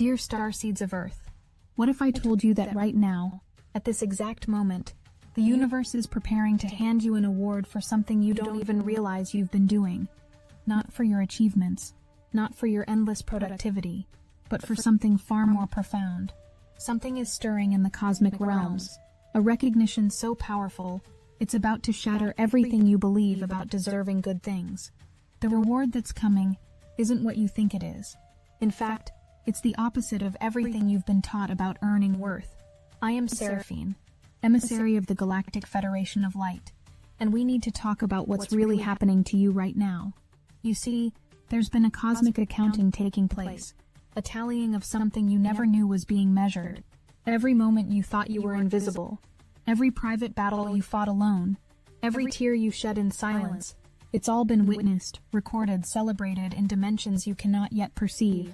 Dear Starseeds of Earth, what if I told you that right now, at this exact moment, the universe is preparing to hand you an award for something you don't even realize you've been doing? Not for your achievements, not for your endless productivity, but for something far more profound. Something is stirring in the cosmic realms, a recognition so powerful, it's about to shatter everything you believe about deserving good things. The reward that's coming isn't what you think it is. In fact, it's the opposite of everything you've been taught about earning worth. I am Seraphine, emissary of the Galactic Federation of Light, and we need to talk about what's really happening to you right now. You see, there's been a cosmic accounting taking place, a tallying of something you never knew was being measured. Every moment you thought you were invisible, every private battle you fought alone, every tear you shed in silence, it's all been witnessed, recorded, celebrated in dimensions you cannot yet perceive.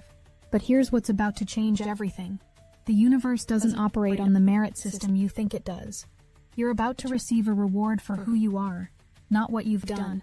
But here's what's about to change everything. The universe doesn't operate on the merit system you think it does. You're about to receive a reward for who you are, not what you've done.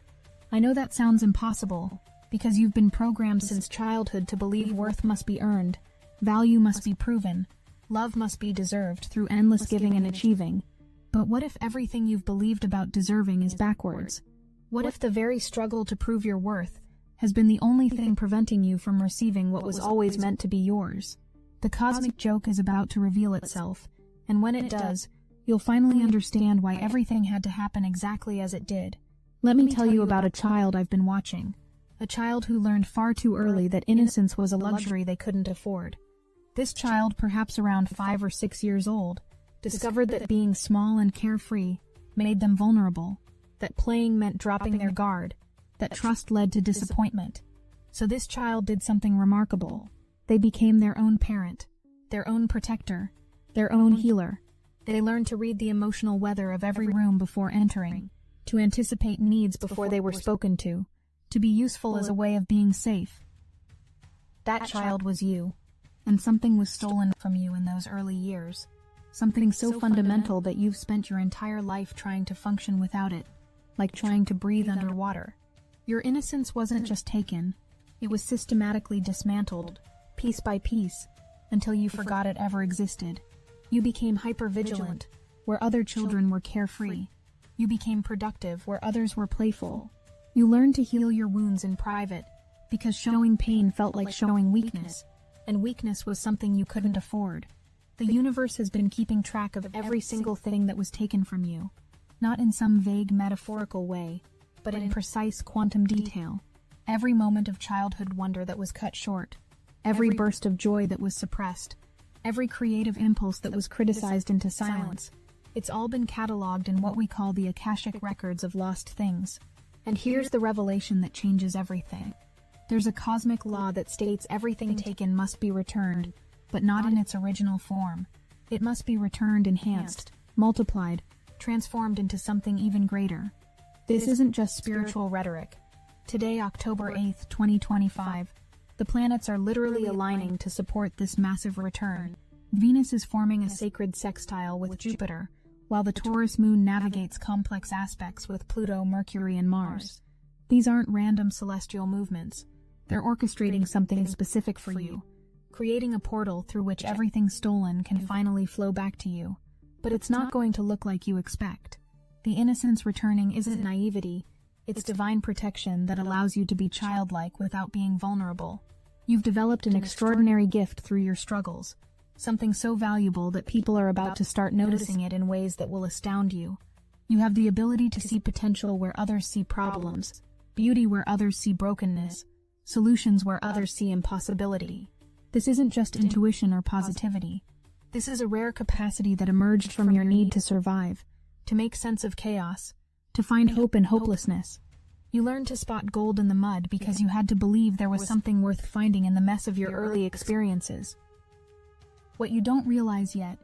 I know that sounds impossible, because you've been programmed since childhood to believe worth must be earned, value must be proven, love must be deserved through endless giving and achieving. But what if everything you've believed about deserving is backwards? What if the very struggle to prove your worth has been the only thing preventing you from receiving what was always meant to be yours? The cosmic joke is about to reveal itself, and when it does, you'll finally understand why everything had to happen exactly as it did. Let me tell you about a child I've been watching. A child who learned far too early that innocence was a luxury they couldn't afford. This child, perhaps around 5 or 6 years old, discovered that being small and carefree made them vulnerable, that playing meant dropping their guard, that trust led to disappointment. So this child did something remarkable. They became their own parent, their own protector, their own healer. They learned to read the emotional weather of every room before entering, to anticipate needs before they were spoken to be useful as a way of being safe. That child was you, and something was stolen from you in those early years. Something so fundamental that you've spent your entire life trying to function without it, like trying to breathe underwater. Your innocence wasn't just taken, it was systematically dismantled, piece by piece, until you forgot it ever existed. You became hypervigilant, where other children were carefree. You became productive, where others were playful. You learned to heal your wounds in private, because showing pain felt like showing weakness, and weakness was something you couldn't afford. The universe has been keeping track of every single thing that was taken from you, not in some vague metaphorical way, but in precise quantum detail. Every moment of childhood wonder that was cut short, every burst of joy that was suppressed, every creative impulse that was criticized into silence. It's all been cataloged in what we call the Akashic records of lost things. And here's the revelation that changes everything. There's a cosmic law that states everything taken must be returned, but not in its original form. It must be returned enhanced, multiplied, transformed into something even greater. This isn't just spiritual rhetoric. Today, October 8th, 2025, the planets are literally aligning to support this massive return. Venus is forming a sacred sextile with Jupiter, while the Taurus moon navigates complex aspects with Pluto, Mercury, and Mars. These aren't random celestial movements. They're orchestrating something specific for you, creating a portal through which everything stolen can finally flow back to you. But it's not going to look like you expect. The innocence returning isn't naivety, it's divine protection that allows you to be childlike without being vulnerable. You've developed an extraordinary gift through your struggles, something so valuable that people are about to start noticing it in ways that will astound you. You have the ability to see potential where others see problems, beauty where others see brokenness, solutions where others see impossibility. This isn't just intuition or positivity. This is a rare capacity that emerged from your need to survive, to make sense of chaos, to find hope in hopelessness. You learned to spot gold in the mud because you had to believe there was something worth finding in the mess of your early experiences. What you don't realize yet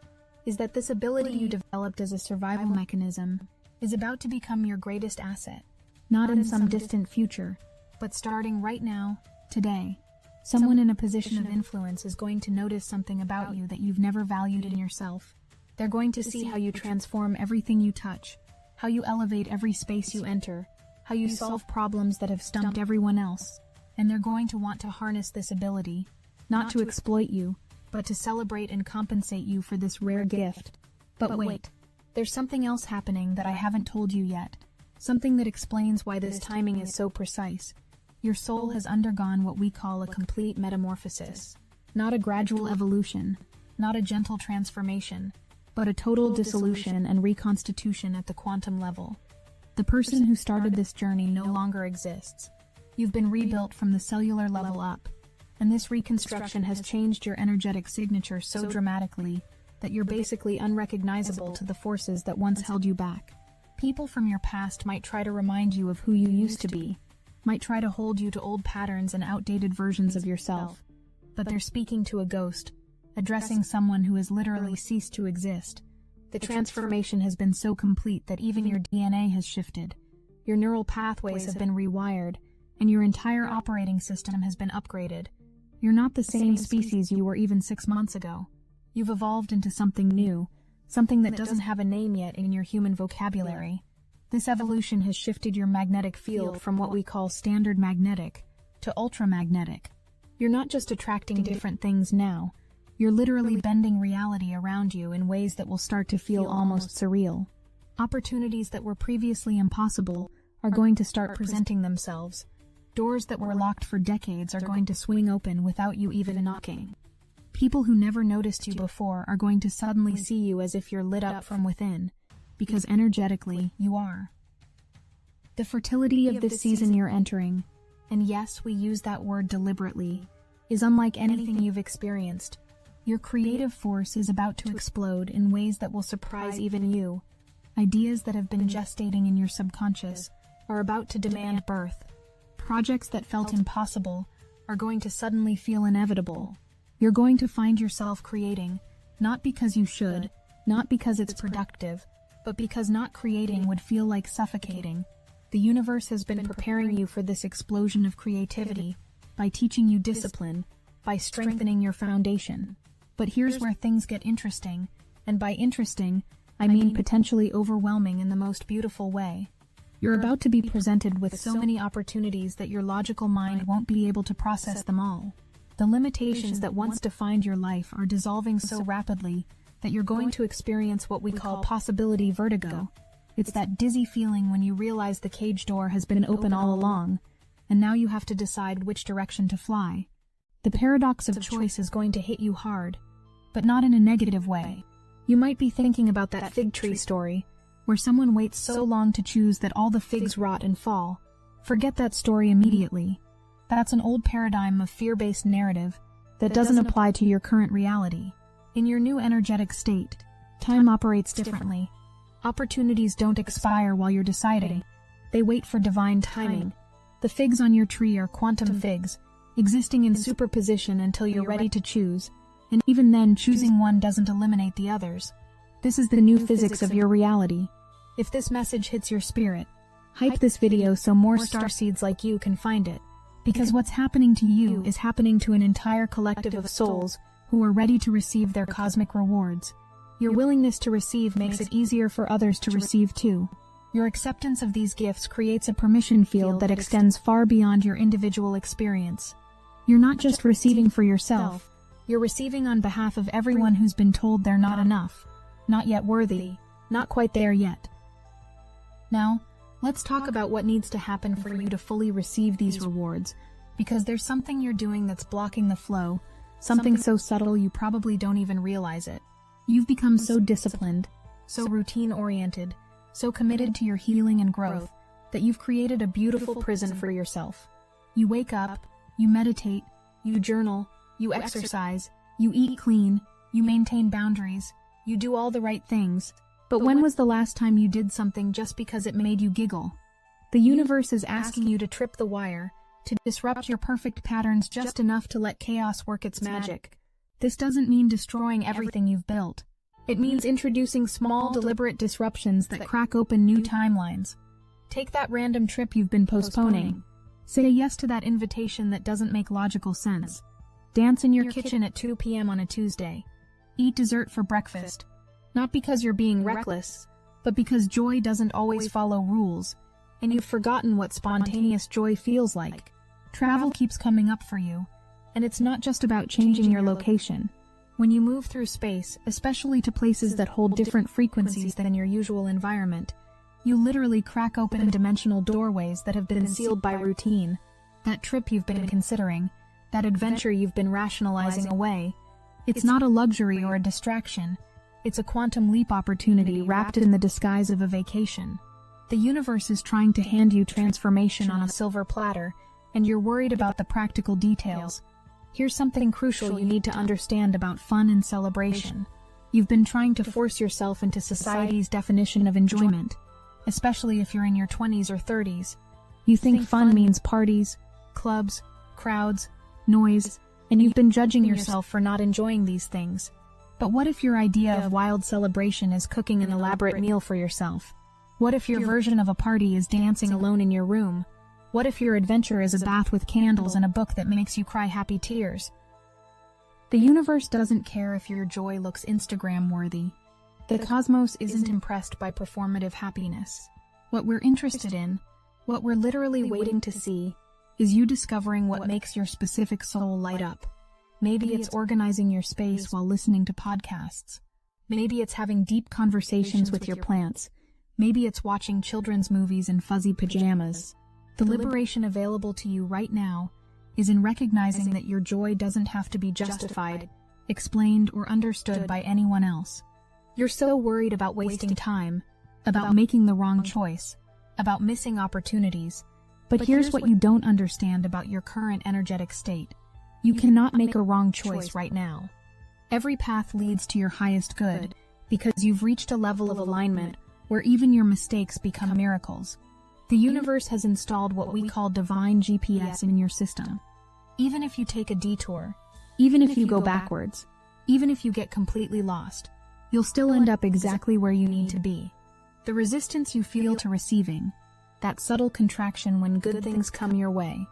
is that this ability you developed as a survival mechanism is about to become your greatest asset, not in some distant future, but starting right now, today. Someone in a position of influence is going to notice something about you that you've never valued in yourself. They're going to see how you transform everything you touch, how you elevate every space you enter, how you solve problems that have stumped everyone else, and they're going to want to harness this ability, not to exploit you, but to celebrate and compensate you for this rare gift. But wait, there's something else happening that I haven't told you yet. Something that explains why this timing is so precise. Your soul has undergone what we call a complete metamorphosis. Not a gradual evolution, not a gentle transformation, but a total dissolution and reconstitution at the quantum level. The person who started this journey no longer exists. You've been rebuilt from the cellular level up, and this reconstruction has changed your energetic signature so dramatically that you're basically unrecognizable to the forces that once held you back. People from your past might try to remind you of who you used to be, might try to hold you to old patterns and outdated versions of yourself, but they're speaking to a ghost, addressing someone who has literally ceased to exist. The transformation has been so complete that even your DNA has shifted. Your neural pathways have been rewired, and your entire operating system has been upgraded. You're not the same species you were even 6 months ago. You've evolved into something new, something that doesn't have a name yet in your human vocabulary. This evolution has shifted your magnetic field from what we call standard magnetic to ultramagnetic. You're not just attracting different things now, you're literally bending reality around you in ways that will start to feel almost surreal. Opportunities that were previously impossible are going to start presenting themselves. Doors that were locked for decades are going to swing open without you even knocking. People who never noticed you before are going to suddenly see you as if you're lit up from within, because energetically, you are. The fertility of this season you're entering, and yes, we use that word deliberately, is unlike anything you've experienced. Your creative force is about to explode in ways that will surprise even you. Ideas that have been gestating in your subconscious are about to demand birth. Projects that felt impossible are going to suddenly feel inevitable. You're going to find yourself creating, not because you should, not because it's productive, but because not creating would feel like suffocating. The universe has been preparing you for this explosion of creativity by teaching you discipline, by strengthening your foundation. But here's where things get interesting, and by interesting, I mean potentially overwhelming in the most beautiful way. You're about to be presented with so many opportunities that your logical mind won't be able to process them all. The limitations that once defined your life are dissolving so rapidly that you're going to experience what we call possibility vertigo. It's that dizzy feeling when you realize the cage door has been open all along, and now you have to decide which direction to fly. The paradox of choice is going to hit you hard, but not in a negative way. You might be thinking about that fig tree story, where someone waits so long to choose that all the figs rot and fall. Forget that story immediately. That's an old paradigm of fear-based narrative that doesn't apply to your current reality. In your new energetic state, time operates differently. Opportunities don't expire while you're deciding. They wait for divine timing. The figs on your tree are quantum figs, existing in superposition until you're ready to choose, and even then choosing one doesn't eliminate the others. This is the new physics of your reality. If this message hits your spirit, hype this video so more starseeds like you can find it. Because what's happening to you is happening to an entire collective of souls who are ready to receive their cosmic rewards. Your willingness to receive makes it easier for others to receive too. Your acceptance of these gifts creates a permission field that extends far beyond your individual experience. You're not just receiving for yourself, you're receiving on behalf of everyone who's been told they're not enough, not yet worthy, not quite there yet. Now, let's talk about what needs to happen for you to fully receive these rewards, because there's something you're doing that's blocking the flow, something so subtle you probably don't even realize it. You've become so disciplined, so routine-oriented, so committed to your healing and growth, that you've created a beautiful prison for yourself. You wake up, you meditate, you journal, you exercise, you eat clean, you maintain boundaries, you do all the right things. But when was the last time you did something just because it made you giggle? The universe is asking you to trip the wire, to disrupt your perfect patterns just enough to let chaos work its magic. This doesn't mean destroying everything you've built. It means introducing small, deliberate disruptions that crack open new timelines. Take that random trip you've been postponing. Say yes to that invitation that doesn't make logical sense. Dance in your kitchen at 2 p.m. on a Tuesday. Eat dessert for breakfast. Not because you're being reckless, but because joy doesn't always follow rules, and you've forgotten what spontaneous joy feels like. Travel keeps coming up for you, and it's not just about changing your location. When you move through space, especially to places that hold different frequencies than your usual environment, you literally crack open dimensional doorways that have been sealed by routine. That trip you've been considering, that adventure you've been rationalizing away, it's not a luxury or a distraction. It's a quantum leap opportunity wrapped in the disguise of a vacation. The universe is trying to hand you transformation on a silver platter, and you're worried about the practical details. Here's something crucial you need to understand about fun and celebration. You've been trying to force yourself into society's definition of enjoyment, especially if you're in your 20s or 30s. You think fun means parties, clubs, crowds, noise, and you've been judging yourself for not enjoying these things. But what if your idea of wild celebration is cooking an elaborate meal for yourself? What if your version of a party is dancing alone in your room? What if your adventure is a bath with candles and a book that makes you cry happy tears? The universe doesn't care if your joy looks Instagram-worthy. The cosmos isn't impressed by performative happiness. What we're interested in, what we're literally waiting to see, is you discovering what makes your specific soul light up. Maybe it's organizing your space while listening to podcasts. Maybe it's having deep conversations with your plants. Maybe it's watching children's movies in fuzzy pajamas. The liberation available to you right now is in recognizing that your joy doesn't have to be justified, explained, or understood by anyone else. You're so worried about wasting time, about making the wrong choice, about missing opportunities. But here's what you don't understand about your current energetic state. You cannot make a wrong choice right now. Every path leads to your highest good, because you've reached a level of alignment where even your mistakes become miracles. The universe has installed what we call divine GPS in your system. Even if you take a detour, even if you go backwards, even if you get completely lost, you'll still end up exactly where you need to be. The resistance you feel to receiving, that subtle contraction when good things come your way,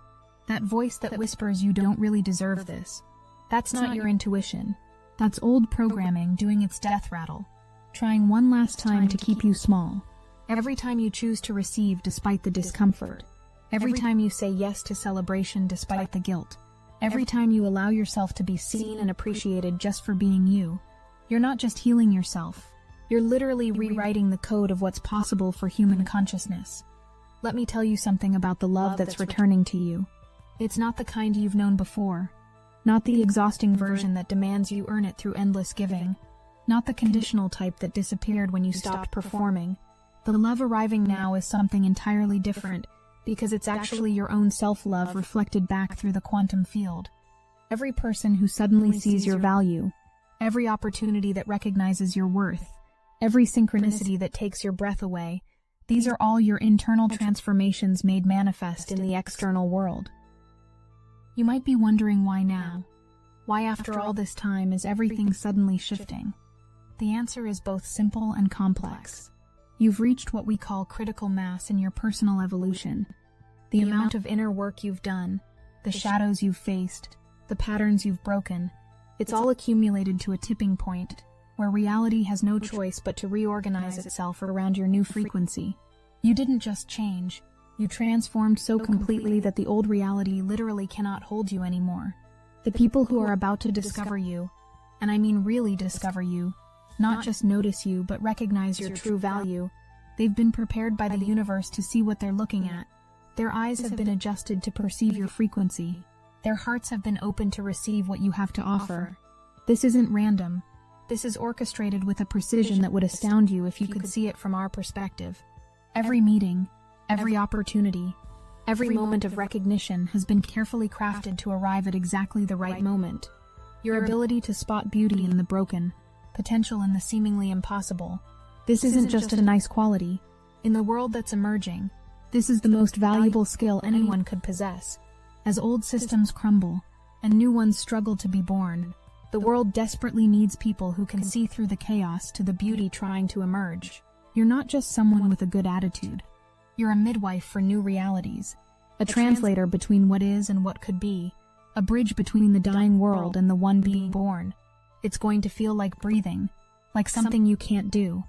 that voice that whispers you don't really deserve this, that's not your intuition. That's old programming doing its death rattle, trying one last time to keep you small. Every time you choose to receive despite the discomfort, every time you say yes to celebration despite the guilt, every time you allow yourself to be seen and appreciated just for being you, you're not just healing yourself, you're literally rewriting the code of what's possible for human consciousness. Let me tell you something about the love that's returning to you. It's not the kind you've known before, not the exhausting version that demands you earn it through endless giving, not the conditional type that disappeared when you stopped performing. The love arriving now is something entirely different, because it's actually your own self-love reflected back through the quantum field. Every person who suddenly sees your value, every opportunity that recognizes your worth, every synchronicity that takes your breath away, these are all your internal transformations made manifest in the external world. You might be wondering why now? Why after all this time is everything suddenly shifting? The answer is both simple and complex. You've reached what we call critical mass in your personal evolution. The amount of inner work you've done, the shadows you've faced, the patterns you've broken, it's all accumulated to a tipping point where reality has no choice but to reorganize itself around your new frequency. You didn't just change, you transformed so completely that the old reality literally cannot hold you anymore. The people who are about to discover you, and I mean really discover you, not just notice you but recognize your true value, they've been prepared by the universe to see what they're looking at. Their eyes have been adjusted to perceive your frequency. Their hearts have been open to receive what you have to offer. This isn't random. This is orchestrated with a precision that would astound you if you could see it from our perspective. Every meeting, every opportunity, every moment of recognition has been carefully crafted to arrive at exactly the right moment. Your ability to spot beauty in the broken, potential in the seemingly impossible. This isn't just a nice quality. In the world that's emerging, this is the most valuable skill anyone could possess. As old systems crumble, and new ones struggle to be born, the world desperately needs people who can see through the chaos to the beauty trying to emerge. You're not just someone with a good attitude. You're a midwife for new realities, a translator between what is and what could be, a bridge between the dying world and the one being born. It's going to feel like breathing, like something you can't do.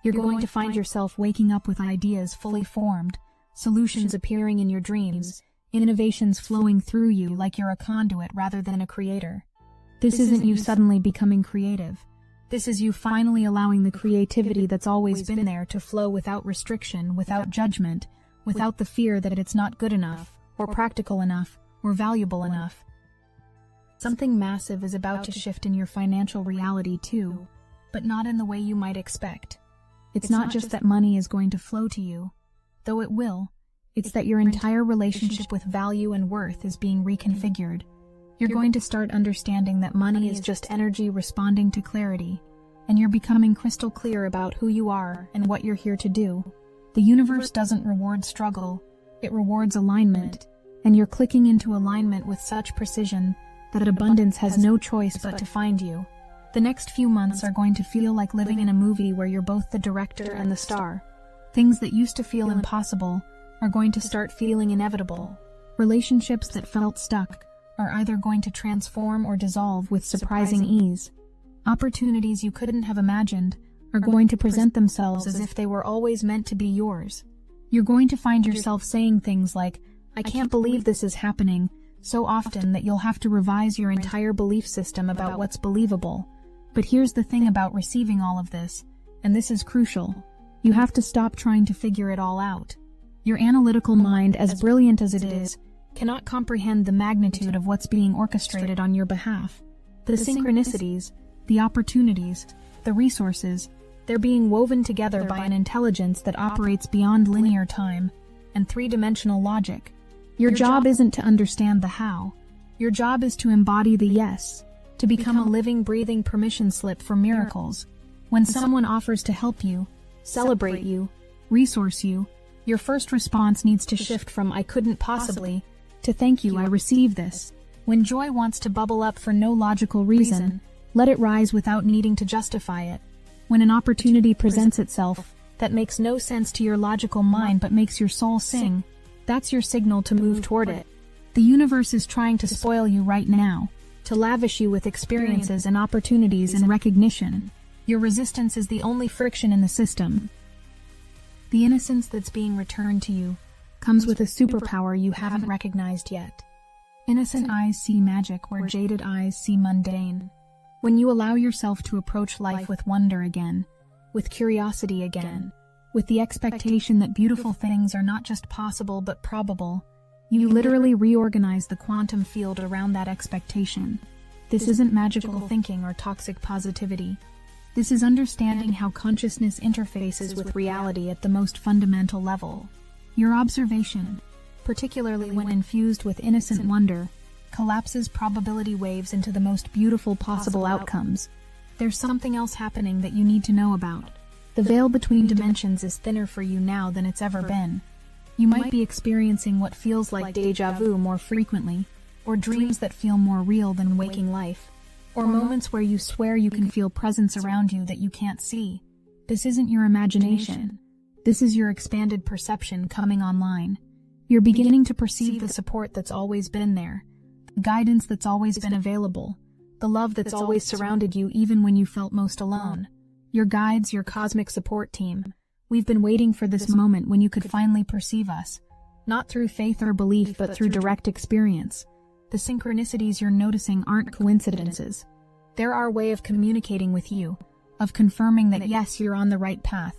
You're going to find yourself waking up with ideas fully formed, solutions appearing in your dreams, innovations flowing through you like you're a conduit rather than a creator. This isn't you suddenly becoming creative. This is you finally allowing the creativity that's always been there to flow without restriction, without judgment, without the fear that it's not good enough, or practical enough, or valuable enough. Something massive is about to shift in your financial reality too, but not in the way you might expect. It's not just that money is going to flow to you, though it will. It's that your entire relationship with value and worth is being reconfigured. You're going to start understanding that money is just energy responding to clarity, and you're becoming crystal clear about who you are and what you're here to do. The universe doesn't reward struggle, it rewards alignment, and you're clicking into alignment with such precision that abundance has no choice but to find you. The next few months are going to feel like living in a movie where you're both the director and the star. Things that used to feel impossible are going to start feeling inevitable. Relationships that felt stuck are either going to transform or dissolve with surprising ease. Opportunities you couldn't have imagined are going to present themselves as if they were always meant to be yours. You're going to find yourself saying things like, "I can't believe this is happening," so often that you'll have to revise your entire belief system about what's believable. But here's the thing about receiving all of this, and this is crucial. You have to stop trying to figure it all out. Your analytical mind, as brilliant as it is, cannot comprehend the magnitude of what's being orchestrated on your behalf. The synchronicities, the opportunities, the resources, they're being woven together by an intelligence that operates beyond linear time and three-dimensional logic. Your job isn't to understand the how. Your job is to embody the yes, to become a living, breathing permission slip for miracles. When someone offers to help you, celebrate you, resource you, your first response needs to shift from "I couldn't possibly" to "Thank you, I receive this." When joy wants to bubble up for no logical reason, let it rise without needing to justify it. When an opportunity presents itself that makes no sense to your logical mind but makes your soul sing, that's your signal to move toward it. The universe is trying to spoil you right now, to lavish you with experiences and opportunities and recognition. Your resistance is the only friction in the system. The innocence that's being returned to you comes with a superpower you haven't recognized yet. Innocent eyes see magic where jaded eyes see mundane. When you allow yourself to approach life with wonder again, with curiosity again, with the expectation that beautiful things are not just possible but probable, you literally reorganize the quantum field around that expectation. This isn't magical thinking or toxic positivity. This is understanding how consciousness interfaces with reality at the most fundamental level. Your observation, particularly when infused with innocent wonder, collapses probability waves into the most beautiful possible outcomes. There's something else happening that you need to know about. The veil between dimensions is thinner for you now than it's ever been. You might be experiencing what feels like déjà vu more frequently, or dreams that feel more real than waking life, or moments where you swear you can feel presence around you that you can't see. This isn't your imagination. This is your expanded perception coming online. You're beginning to perceive the support that's always been there, the guidance that's always been available, the love that's always surrounded you even when you felt most alone. Your guides, your cosmic support team. We've been waiting for this moment when you could finally perceive us, not through faith or belief but through direct experience. The synchronicities you're noticing aren't coincidences. They're our way of communicating with you, of confirming that yes, you're on the right path.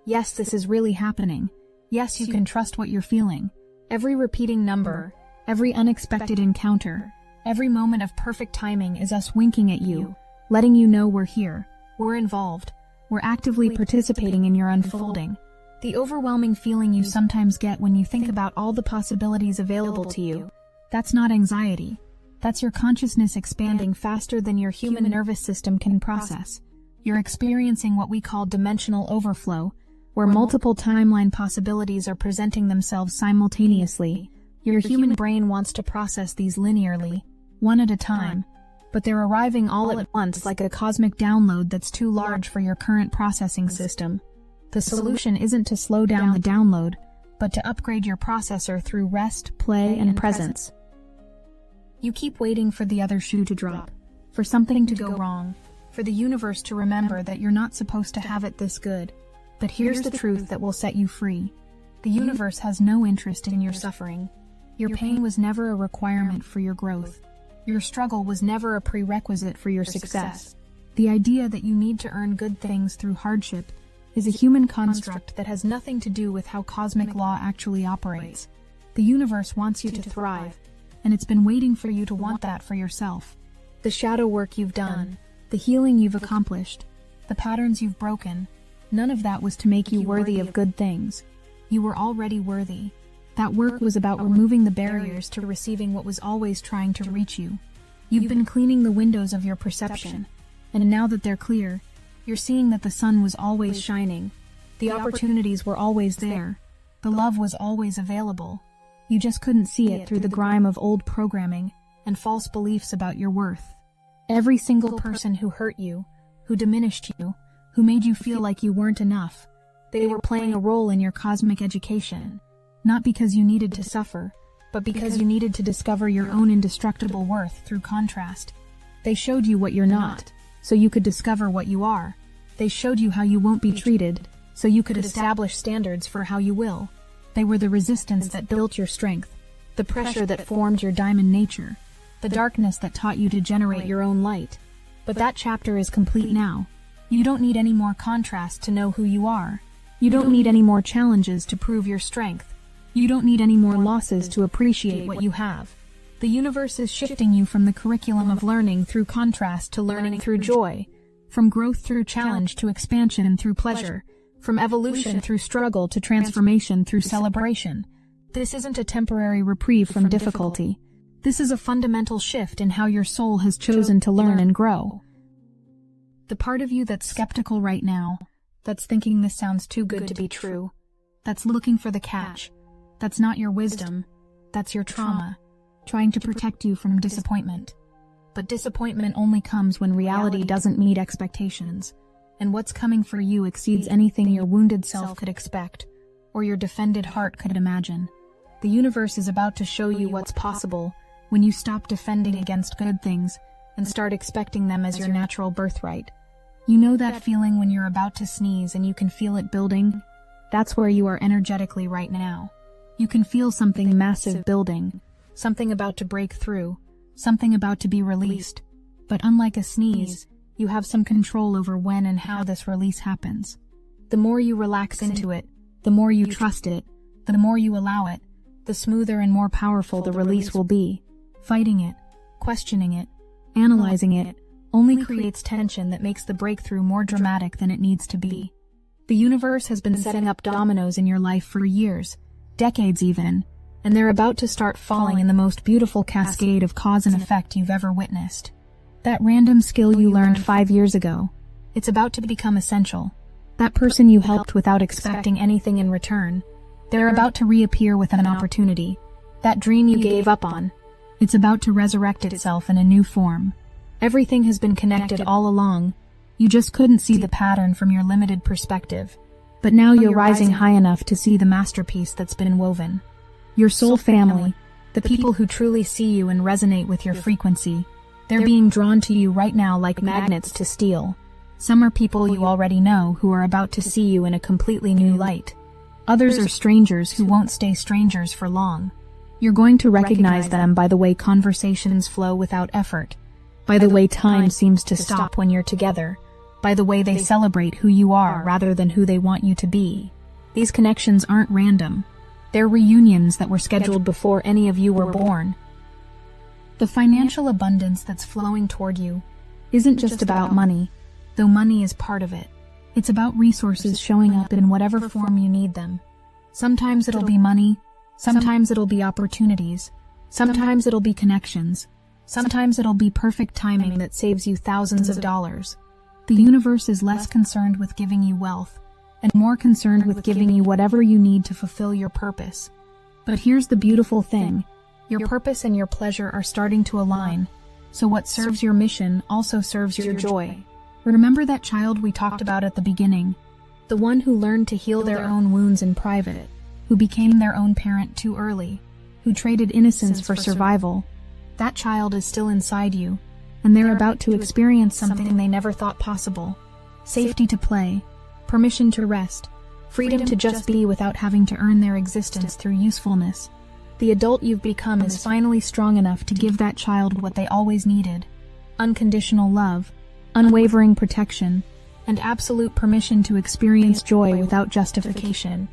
Yes, this is really happening. Yes, you can trust what you're feeling. Every repeating number, every unexpected encounter, every moment of perfect timing is us winking at you, letting you know we're here, we're involved, we're actively participating in your unfolding. The overwhelming feeling you sometimes get when you think about all the possibilities available to you, that's not anxiety. That's your consciousness expanding faster than your human nervous system can process. You're experiencing what we call dimensional overflow, where multiple timeline possibilities are presenting themselves simultaneously. Your human brain wants to process these linearly, one at a time, but they're arriving all at once like a cosmic download that's too large for your current processing system. The solution isn't to slow down the download, but to upgrade your processor through rest, play, and presence. You keep waiting for the other shoe to drop, for something to go wrong, for the universe to remember that you're not supposed to have it this good. But here's the truth that will set you free. The universe has no interest in your suffering. Your pain was never a requirement for your growth. Your struggle was never a prerequisite for your success. The idea that you need to earn good things through hardship is a human construct that has nothing to do with how cosmic law actually operates. The universe wants you to thrive, and it's been waiting for you to want that for yourself. The shadow work you've done, the healing you've accomplished, the patterns you've broken, none of that was to make you worthy of good things. You were already worthy. That work was about removing the barriers to receiving what was always trying to reach you. You've been cleaning the windows of your perception, and now that they're clear, you're seeing that the sun was always shining. The opportunities were always there. The love was always available. You just couldn't see it through the grime of old programming and false beliefs about your worth. Every single person who hurt you, who diminished you, who made you feel like you weren't enough, they were playing a role in your cosmic education. Not because you needed to suffer, but because you needed to discover your own indestructible worth through contrast. They showed you what you're not, so you could discover what you are. They showed you how you won't be treated, so you could establish standards for how you will. They were the resistance that built your strength, the pressure that formed your diamond nature, the darkness that taught you to generate your own light. But that chapter is complete now. You don't need any more contrast to know who you are. You don't need any more challenges to prove your strength. You don't need any more losses to appreciate what you have. The universe is shifting you from the curriculum of learning through contrast to learning through joy, from growth through challenge to expansion through pleasure, from evolution through struggle to transformation through celebration. This isn't a temporary reprieve from difficulty. This is a fundamental shift in how your soul has chosen to learn and grow. The part of you that's skeptical right now, that's thinking this sounds too good to be true, that's looking for the catch, that's not your wisdom, that's your trauma, trying to protect you from disappointment. But disappointment only comes when reality doesn't meet expectations, and what's coming for you exceeds anything your wounded self could expect, or your defended heart could imagine. The universe is about to show you what's possible when you stop defending against good things and start expecting them as your natural birthright. You know that feeling when you're about to sneeze and you can feel it building? That's where you are energetically right now. You can feel something massive building, something about to break through, something about to be released. But unlike a sneeze, you have some control over when and how this release happens. The more you relax into it, the more you trust it, the more you allow it, the smoother and more powerful the release will be. Fighting it, questioning it, analyzing it, only creates tension that makes the breakthrough more dramatic than it needs to be. The universe has been setting up dominoes in your life for years, decades even, and they're about to start falling in the most beautiful cascade of cause and effect you've ever witnessed. That random skill you learned 5 years ago, it's about to become essential. That person you helped without expecting anything in return, they're about to reappear with an opportunity. That dream you gave up on, it's about to resurrect itself in a new form. Everything has been connected all along. You just couldn't see the pattern from your limited perspective. But now you're rising high enough to see the masterpiece that's been woven. Your soul family, the people who truly see you and resonate with your frequency, they're being drawn to you right now like magnets to steel. Some are people you already know who are about to see you in a completely new light. Others are strangers who won't stay strangers for long. You're going to recognize them by the way conversations flow without effort, by the way time seems to stop when you're together, by the way they celebrate who you are rather than who they want you to be. These connections aren't random. They're reunions that were scheduled before any of you were born. The financial abundance that's flowing toward you isn't just about money, though money is part of it. It's about resources showing up in whatever form you need them. Sometimes it'll be money, sometimes it'll be opportunities, sometimes it'll be connections, sometimes it'll be perfect timing that saves you thousands of dollars. The universe is less concerned with giving you wealth, and more concerned with giving you whatever you need to fulfill your purpose. But here's the beautiful thing. Your purpose and your pleasure are starting to align, so what serves your mission also serves your joy. Remember that child we talked about at the beginning, the one who learned to heal their own wounds in private, who became their own parent too early, who traded innocence for survival. That child is still inside you, and they're about to experience something they never thought possible. Safety to play, permission to rest, freedom to just be without having to earn their existence through usefulness. The adult you've become is finally strong enough to give that child what they always needed: unconditional love, unwavering protection, and absolute permission to experience joy without justification.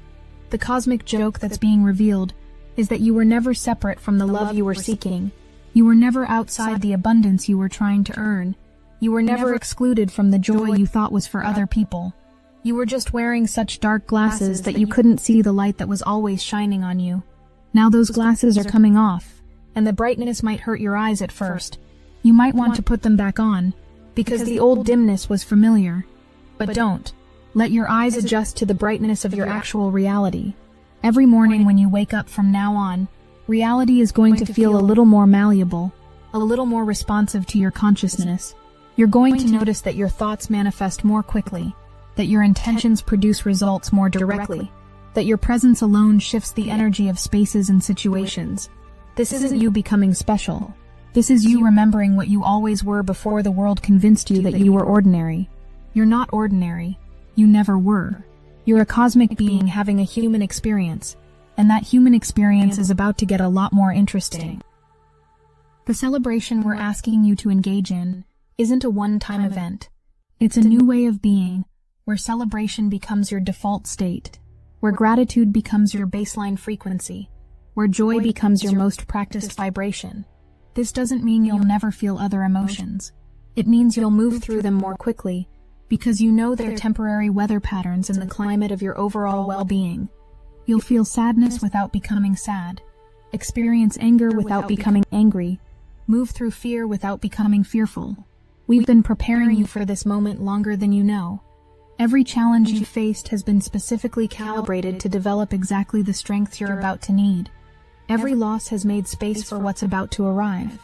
The cosmic joke that's being revealed is that you were never separate from the love you were seeking. You were never outside the abundance you were trying to earn. You were never excluded from the joy you thought was for other people. You were just wearing such dark glasses that you couldn't see the light that was always shining on you. Now those glasses are coming off, and the brightness might hurt your eyes at first. You might want to put them back on, because the old dimness was familiar. But don't. Let your eyes adjust to the brightness of your actual reality. Every morning when you wake up from now on, reality is going to feel a little more malleable, a little more responsive to your consciousness. You're going to notice that your thoughts manifest more quickly, that your intentions produce results more directly, that your presence alone shifts the energy of spaces and situations. This isn't you becoming special. This is you remembering what you always were before the world convinced you that you were ordinary. You're not ordinary. You never were. You're a cosmic being having a human experience, and that human experience is about to get a lot more interesting. The celebration we're asking you to engage in isn't a one-time event. It's a new way of being, where celebration becomes your default state, where gratitude becomes your baseline frequency, where joy becomes your most practiced vibration. This doesn't mean you'll never feel other emotions. It means you'll move through them more quickly, because you know they're temporary weather patterns in the climate of your overall well-being. You'll feel sadness without becoming sad, experience anger without becoming angry, move through fear without becoming fearful. We've been preparing you for this moment longer than you know. Every challenge you faced has been specifically calibrated to develop exactly the strength you're about to need. Every loss has made space for what's about to arrive.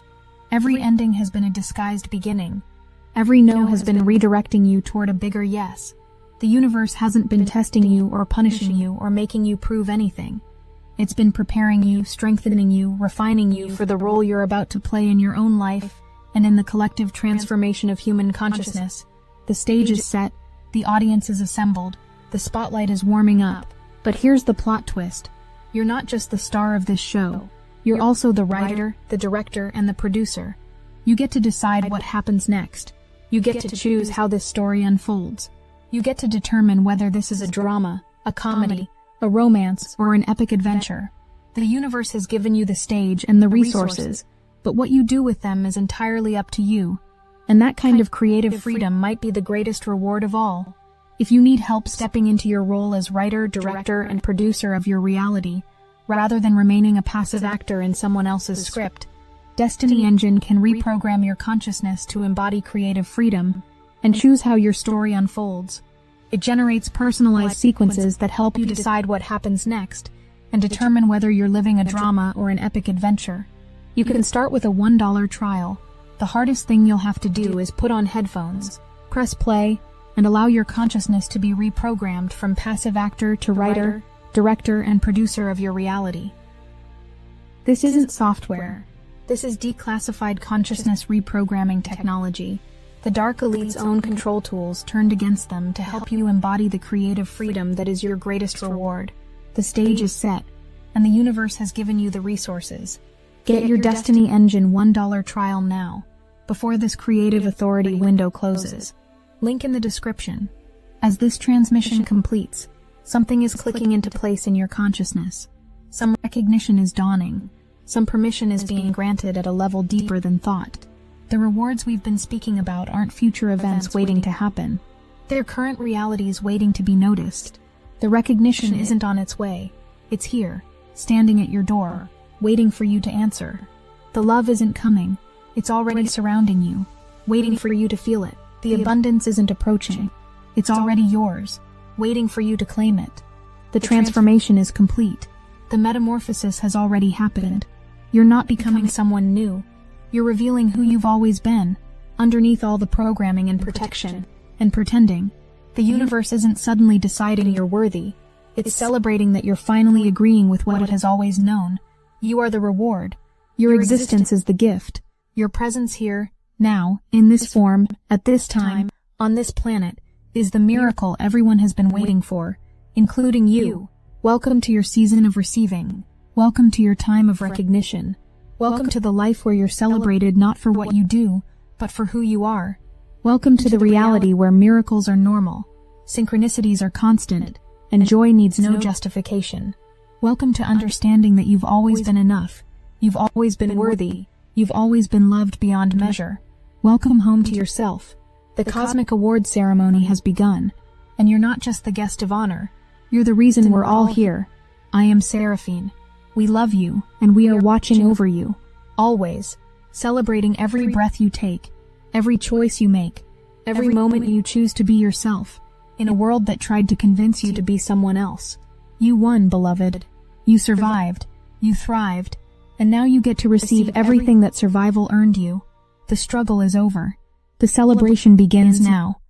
Every ending has been a disguised beginning. Every no has been redirecting you toward a bigger yes. The universe hasn't been testing you or punishing you or making you prove anything. It's been preparing you, strengthening you, refining you for the role you're about to play in your own life and in the collective transformation of human consciousness. The stage is set, the audience is assembled, the spotlight is warming up. But here's the plot twist. You're not just the star of this show. You're also the writer, the director, and the producer. You get to decide what happens next. You get to choose how this story unfolds. You get to determine whether this is a drama, a comedy, a romance, or an epic adventure. The universe has given you the stage and the resources, but what you do with them is entirely up to you. And that kind of creative freedom might be the greatest reward of all. If you need help stepping into your role as writer, director, and producer of your reality, rather than remaining a passive actor in someone else's script, Destiny Engine can reprogram your consciousness to embody creative freedom and choose how your story unfolds. It generates personalized sequences that help you decide what happens next and determine whether you're living a drama or an epic adventure. You can start with a $1 trial. The hardest thing you'll have to do is put on headphones, press play, and allow your consciousness to be reprogrammed from passive actor to writer, director, and producer of your reality. This isn't software. This is declassified consciousness reprogramming technology. The dark elite's own control tools turned against them to help you embody the creative freedom that is your greatest reward. The stage is set, and the universe has given you the resources. Get your Destiny Engine $1 trial now, before this creative authority window closes. Link in the description. As this transmission completes, something is clicking into place in your consciousness. Some recognition is dawning. Some permission is being granted at a level deeper than thought. The rewards we've been speaking about aren't future events waiting to happen. They're current realities waiting to be noticed. The recognition isn't on its way. It's here, standing at your door, waiting for you to answer. The love isn't coming. It's already surrounding you, waiting for you to feel it. The abundance isn't approaching. It's already yours, waiting for you to claim it. The transformation is complete. The metamorphosis has already happened. You're not becoming someone new. You're revealing who you've always been, underneath all the programming and protection and pretending. The universe isn't suddenly deciding you're worthy. It's celebrating that you're finally agreeing with what it has always known. You are the reward. Your existence is the gift. Your presence here, now, in this form, at this time, on this planet, is the miracle everyone has been waiting for, including you. Welcome to your season of receiving. Welcome to your time of recognition. Welcome to the life where you're celebrated not for what you do, but for who you are. Welcome to the reality where miracles are normal, synchronicities are constant, and joy needs no justification. Welcome to understanding that you've always been enough, you've always been worthy, you've always been loved beyond measure. Welcome home to yourself. The cosmic award ceremony has begun, and you're not just the guest of honor, you're the reason we're all here. I am Seraphine. We love you, and we are watching over you, always, celebrating every breath you take, every choice you make, every moment you choose to be yourself, in a world that tried to convince you to be someone else. You won, beloved. You survived, you thrived, and now you get to receive everything that survival earned you. The struggle is over. The celebration begins now.